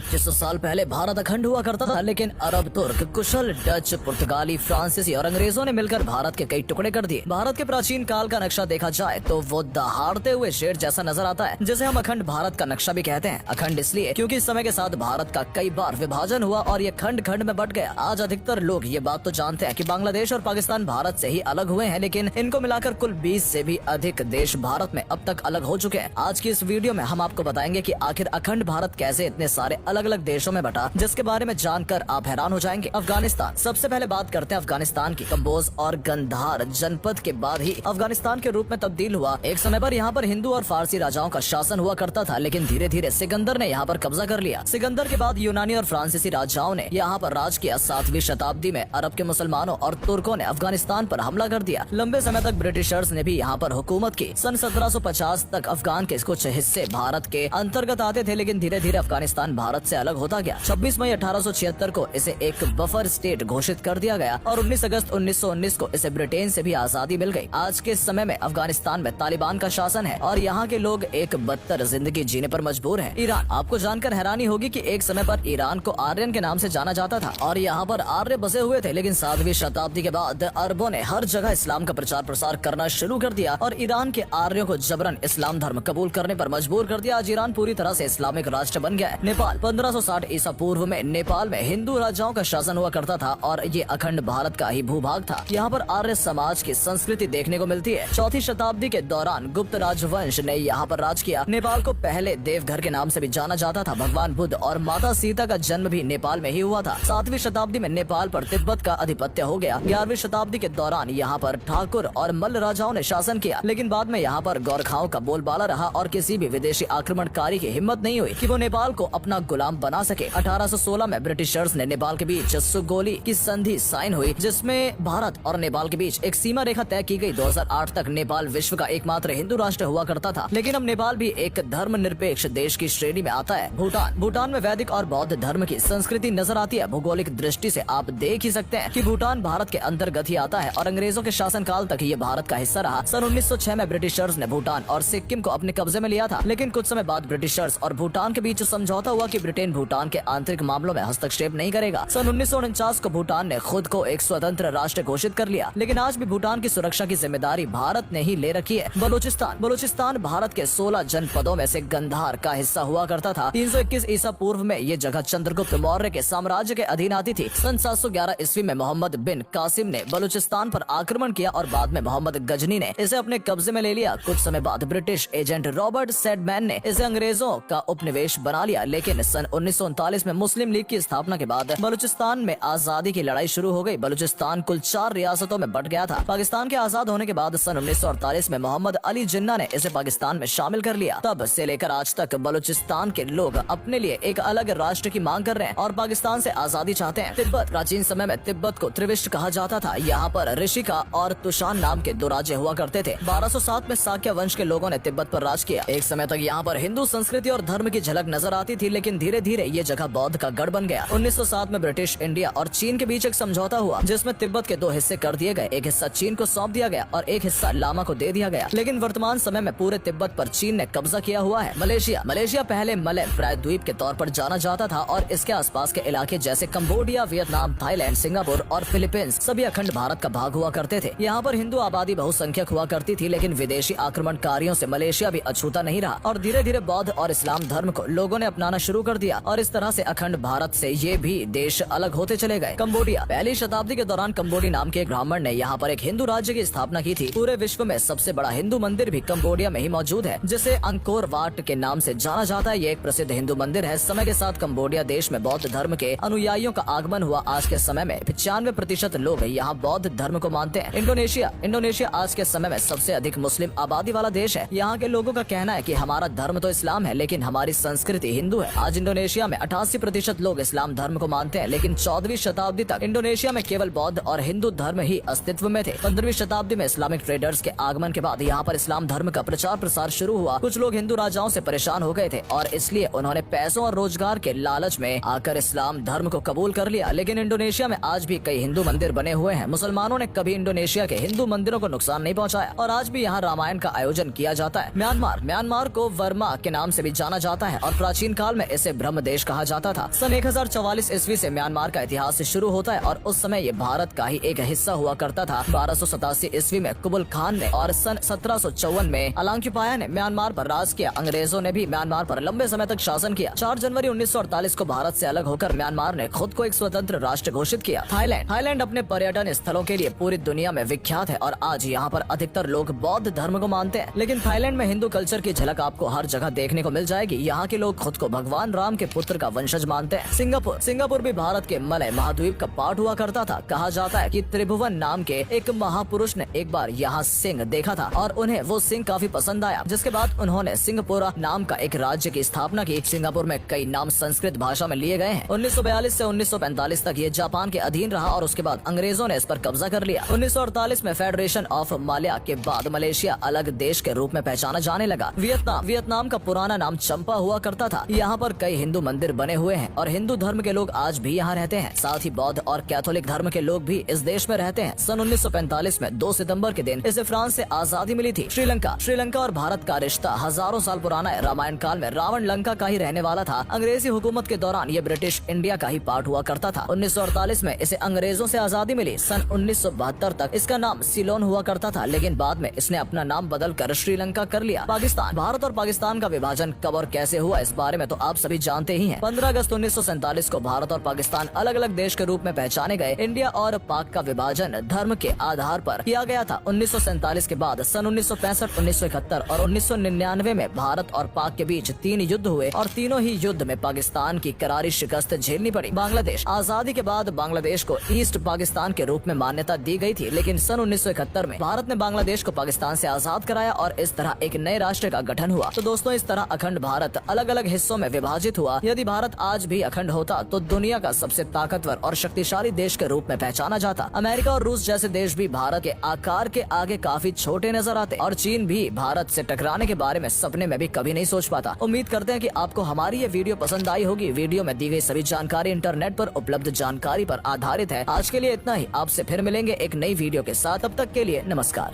2500 साल पहले भारत अखंड हुआ करता था, लेकिन अरब, तुर्क, कुशल, डच, पुर्तगाली, फ्रांसीसी और अंग्रेजों ने मिलकर भारत के कई टुकड़े कर दिए। भारत के प्राचीन काल का नक्शा देखा जाए तो वो दहाड़ते हुए शेर जैसा नजर आता है, जिसे हम अखंड भारत का नक्शा भी कहते हैं। अखंड इसलिए क्योंकि समय के साथ भारत का कई बार विभाजन हुआ और ये खंड खंड में बट गया। आज अधिकतर लोग ये बात तो जानते हैं कि बांग्लादेश और पाकिस्तान भारत से ही अलग हुए हैं, लेकिन इनको मिलाकर कुल 20 से भी अधिक देश भारत में अब तक अलग हो चुके हैं। आज की इस वीडियो में हम आपको बताएंगे कि आखिर अखंड भारत कैसे इतने सारे अलग अलग देशों में बटा, जिसके बारे में जानकर आप हैरान हो जाएंगे। अफगानिस्तान, सबसे पहले बात करते हैं अफगानिस्तान की। कंबोज और गंधार जनपद के बाद ही अफगानिस्तान के रूप में तब्दील हुआ। एक समय पर यहाँ पर हिंदू और फारसी राजाओं का शासन हुआ करता था, लेकिन धीरे धीरे सिकंदर ने यहाँ पर कब्जा कर लिया। सिकंदर के बाद यूनानी और फ्रांसीसी राजाओं ने यहाँ पर राज किया। 7वीं शताब्दी में अरब के मुसलमानों और तुर्कों ने अफगानिस्तान पर हमला कर दिया। लंबे समय तक ब्रिटिशर्स ने भी यहाँ पर हुकूमत की। सन 1750 तक अफगान के कुछ हिस्से भारत के अंतर्गत आते थे, लेकिन धीरे धीरे अफगानिस्तान भारत से अलग होता गया। 26 मई 1876 को इसे एक बफर स्टेट घोषित कर दिया गया और 19 अगस्त 1919 को इसे ब्रिटेन से भी आजादी मिल गई। आज के समय में अफगानिस्तान में तालिबान का शासन है और यहाँ के लोग एक बदतर जिंदगी जीने पर मजबूर हैं। ईरान, आपको जानकर हैरानी होगी कि एक समय पर ईरान को आर्यन के नाम से जाना जाता था और यहाँ पर आर्य बसे हुए थे, लेकिन 7वीं शताब्दी के बाद अरबों ने हर जगह इस्लाम का प्रचार प्रसार करना शुरू कर दिया और ईरान के आर्यों को जबरन इस्लाम धर्म कबूल करने पर मजबूर कर दिया। आज ईरान पूरी तरह से इस्लामिक राष्ट्र बन गया है। नेपाल, 1560 ईसा पूर्व में नेपाल में हिंदू राजाओं का शासन हुआ करता था और ये अखंड भारत का ही भूभाग था। यहाँ पर आर्य समाज की संस्कृति देखने को मिलती है। 4वीं शताब्दी के दौरान गुप्त राजवंश ने यहाँ पर राज किया। नेपाल को पहले देवघर के नाम से भी जाना जाता था। भगवान बुद्ध और माता सीता का जन्म भी नेपाल में ही हुआ था। 7वीं शताब्दी में नेपाल पर तिब्बत का आधिपत्य हो गया। 11वीं शताब्दी के दौरान यहाँ पर ठाकुर और मल्ल राजाओं ने शासन किया, लेकिन बाद में यहाँ पर गोरखाओं का बोलबाला रहा और किसी भी विदेशी आक्रमणकारी की हिम्मत नहीं हुई कि वो नेपाल को अपना गुलाम बना सके। 1816 में ब्रिटिशर्स ने नेपाल के बीच सुगोली की संधि साइन हुई, जिसमें भारत और नेपाल के बीच एक सीमा रेखा तय की गई। 2008 तक नेपाल विश्व का एकमात्र हिंदू राष्ट्र हुआ करता था, लेकिन अब नेपाल भी एक धर्मनिरपेक्ष देश की श्रेणी में आता है। भूटान में वैदिक और बौद्ध धर्म की संस्कृति नजर आती है। भौगोलिक दृष्टि से आप देख ही सकते हैं कि भूटान भारत के अंतर्गत ही आता है और अंग्रेजों के शासनकाल तक ये भारत का हिस्सा रहा। सन 1906 में ब्रिटिशर्स ने भूटान और सिक्किम को अपने कब्जे में लिया था, लेकिन कुछ समय बाद ब्रिटिशर्स और भूटान के बीच समझौता हुआ कि ब्रिटेन भूटान के आंतरिक मामलों में हस्तक्षेप नहीं करेगा। सन 1949 को भूटान ने खुद को एक स्वतंत्र राष्ट्र घोषित कर लिया, लेकिन आज भी भूटान की सुरक्षा की जिम्मेदारी भारत ने ही ले रखी है। बलूचिस्तान भारत के 16 जनपदों में से गंधार का हिस्सा हुआ करता था। 321 ईसा पूर्व में ये जगह चंद्रगुप्त मौर्य के साम्राज्य के अधीन आती थी। सन 711 ईस्वी में मोहम्मद बिन कासिम ने बलूचिस्तान पर आक्रमण किया और बाद में मोहम्मद गजनी ने इसे अपने कब्जे में ले लिया। कुछ समय बाद ब्रिटिश एजेंट रॉबर्ट सेडमैन ने इसे अंग्रेजों का उपनिवेश बना लिया, लेकिन सन 1939 में मुस्लिम लीग की स्थापना के बाद बलूचिस्तान में आजादी की लड़ाई शुरू हो गई। बलूचिस्तान कुल 4 रियासतों में बट गया था। पाकिस्तान के आजाद होने के बाद सन 1948 में मोहम्मद अली जिन्ना ने इसे पाकिस्तान में शामिल कर लिया। तब से लेकर आज तक बलूचिस्तान के लोग अपने लिए एक अलग राष्ट्र की मांग कर रहे हैं और पाकिस्तान से आजादी चाहते हैं। तिब्बत, प्राचीन समय में तिब्बत को त्रिविष्ट कहा जाता था। यहाँ पर ऋषिका और तुषान नाम के 2 राज्य हुआ करते थे। 1207 में साक्य वंश के लोगों ने तिब्बत पर राज किया। एक समय तक यहाँ पर हिंदू संस्कृति और धर्म की झलक नजर आती थी, लेकिन धीरे धीरे ये जगह बौद्ध का गढ़ बन गया। 1907 में ब्रिटिश इंडिया और चीन के बीच एक समझौता हुआ, जिसमें तिब्बत के 2 हिस्से कर दिए गए। एक हिस्सा चीन को सौंप दिया गया और एक हिस्सा लामा को दे दिया गया, लेकिन वर्तमान समय में पूरे तिब्बत पर चीन ने कब्जा किया हुआ है। मलेशिया पहले मलय प्रायद्वीप के तौर पर जाना जाता था और इसके आसपास के इलाके जैसे कंबोडिया, वियतनाम, थाईलैंड, सिंगापुर और फिलीपींस सभी अखंड भारत का भाग हुआ करते थे। यहाँ पर हिंदू आबादी बहुसंख्यक हुआ करती थी, लेकिन विदेशी आक्रमणकारियों से मलेशिया भी अछूता नहीं रहा और धीरे धीरे बौद्ध और इस्लाम धर्म को लोगों ने अपनाना शुरू कर दिया और इस तरह से अखंड भारत से ये भी देश अलग होते चले गए। कंबोडिया, पहली शताब्दी के दौरान कंबोडी नाम के एक ब्राह्मण ने यहाँ पर एक हिंदू राज्य की स्थापना की थी। पूरे विश्व में सबसे बड़ा हिंदू मंदिर भी कंबोडिया में ही मौजूद है, जिसे अंकोर वाट के नाम से जाना जाता है। ये एक प्रसिद्ध हिंदू मंदिर है। समय के साथ कंबोडिया देश में बौद्ध धर्म के अनुयायियों का आगमन हुआ। आज के समय में 95% लोग यहाँ बौद्ध धर्म को मानते हैं। इंडोनेशिया आज के समय में सबसे अधिक मुस्लिम आबादी वाला देश है। यहाँ के लोगों का कहना है कि हमारा धर्म तो इस्लाम है, लेकिन हमारी संस्कृति हिंदू है। आज इंडोनेशिया में 88% लोग इस्लाम धर्म को मानते हैं, लेकिन 14वीं शताब्दी तक इंडोनेशिया में केवल बौद्ध और हिंदू धर्म ही अस्तित्व में थे। 15वीं शताब्दी में इस्लामिक ट्रेडर्स के आगमन के बाद यहाँ पर इस्लाम धर्म का प्रचार प्रसार शुरू हुआ। कुछ लोग हिंदू राजाओं से परेशान हो गए थे और इसलिए उन्होंने पैसों और रोजगार के लालच में आकर इस्लाम धर्म को कबूल कर लिया। लेकिन इंडोनेशिया में आज भी कई हिंदू मंदिर बने हुए हैं। मुसलमानों ने कभी इंडोनेशिया के हिंदू मंदिरों को नुकसान नहीं पहुंचाया और आज भी यहाँ रामायण का आयोजन किया जाता है। म्यांमार को वर्मा के नाम से भी जाना जाता है और प्राचीन काल में इस इसे ब्रह्म देश कहा जाता था। सन 1044 ईस्वी से म्यांमार का इतिहास शुरू होता है और उस समय ये भारत का ही एक हिस्सा हुआ करता था। 1287 ईस्वी में कुबुल खान ने और सन 1754 में अलांक्युपाया ने म्यांमार पर राज किया। अंग्रेजों ने भी म्यांमार पर लंबे समय तक शासन किया। 4 जनवरी 1948 को भारत से अलग होकर म्यांमार ने खुद को एक स्वतंत्र राष्ट्र घोषित किया। थाईलैंड अपने पर्यटन स्थलों के लिए पूरी दुनिया में विख्यात है और आज यहाँ पर अधिकतर लोग बौद्ध धर्म को मानते हैं। लेकिन थाईलैंड में हिंदू कल्चर की झलक आपको हर जगह देखने को मिल जाएगी। यहाँ के लोग खुद को भगवान राम के पुत्र का वंशज मानते हैं। सिंगापुर भी भारत के मलय महाद्वीप का पार्ट हुआ करता था। कहा जाता है कि त्रिभुवन नाम के एक महापुरुष ने एक बार यहाँ सिंह देखा था और उन्हें वो सिंह काफी पसंद आया, जिसके बाद उन्होंने सिंगापुरा नाम का एक राज्य की स्थापना की। सिंगापुर में कई नाम संस्कृत भाषा में लिए गए हैं। 1942 से 1945 तक ये जापान के अधीन रहा और उसके बाद अंग्रेजों ने इस पर कब्जा कर लिया। 1948 में फेडरेशन ऑफ माल्या के बाद मलेशिया अलग देश के रूप में पहचाना जाने लगा। वियतनाम का पुराना नाम चंपा हुआ करता था। यहाँ पर कई हिंदू मंदिर बने हुए हैं और हिंदू धर्म के लोग आज भी यहाँ रहते हैं। साथ ही बौद्ध और कैथोलिक धर्म के लोग भी इस देश में रहते हैं। सन 1945 में 2 सितंबर के दिन इसे फ्रांस से आजादी मिली थी। श्रीलंका और भारत का रिश्ता हजारों साल पुराना है। रामायण काल में रावण लंका का ही रहने वाला था। अंग्रेजी हुकूमत के दौरान ये ब्रिटिश इंडिया का ही पार्ट हुआ करता था। 1948 में इसे अंग्रेजों से आजादी मिली। सन 1972 तक इसका नाम सिलोन हुआ करता था, लेकिन बाद में इसने अपना नाम बदलकर श्रीलंका कर लिया। पाकिस्तान, भारत और पाकिस्तान का विभाजन कब और कैसे हुआ इस बारे में तो आप सभी जानते ही हैं। 15 अगस्त 1947 को भारत और पाकिस्तान अलग अलग देश के रूप में पहचाने गए। इंडिया और पाक का विभाजन धर्म के आधार पर किया गया था। 1947 के बाद सन 1965, 1971 और 1999 में भारत और पाक के बीच 3 युद्ध हुए और तीनों ही युद्ध में पाकिस्तान की करारी शिकस्त झेलनी पड़ी। बांग्लादेश, आजादी के बाद बांग्लादेश को ईस्ट पाकिस्तान के रूप में मान्यता दी गई थी, लेकिन सन 1971 में भारत ने बांग्लादेश को पाकिस्तान से आजाद कराया और इस तरह एक नए राष्ट्र का गठन हुआ। तो दोस्तों, इस तरह अखंड भारत अलग अलग हिस्सों में विभाजित हुआ। यदि भारत आज भी अखंड होता तो दुनिया का सबसे ताकतवर और शक्तिशाली देश के रूप में पहचाना जाता। अमेरिका और रूस जैसे देश भी भारत के आकार के आगे काफी छोटे नजर आते और चीन भी भारत से टकराने के बारे में सपने में भी कभी नहीं सोच पाता। उम्मीद करते हैं कि आपको हमारी ये वीडियो पसंद आई होगी। वीडियो में दी गई सभी जानकारी इंटरनेट पर उपलब्ध जानकारी पर आधारित है। आज के लिए इतना ही। आपसे फिर मिलेंगे एक नई वीडियो के साथ। तब तक के लिए नमस्कार।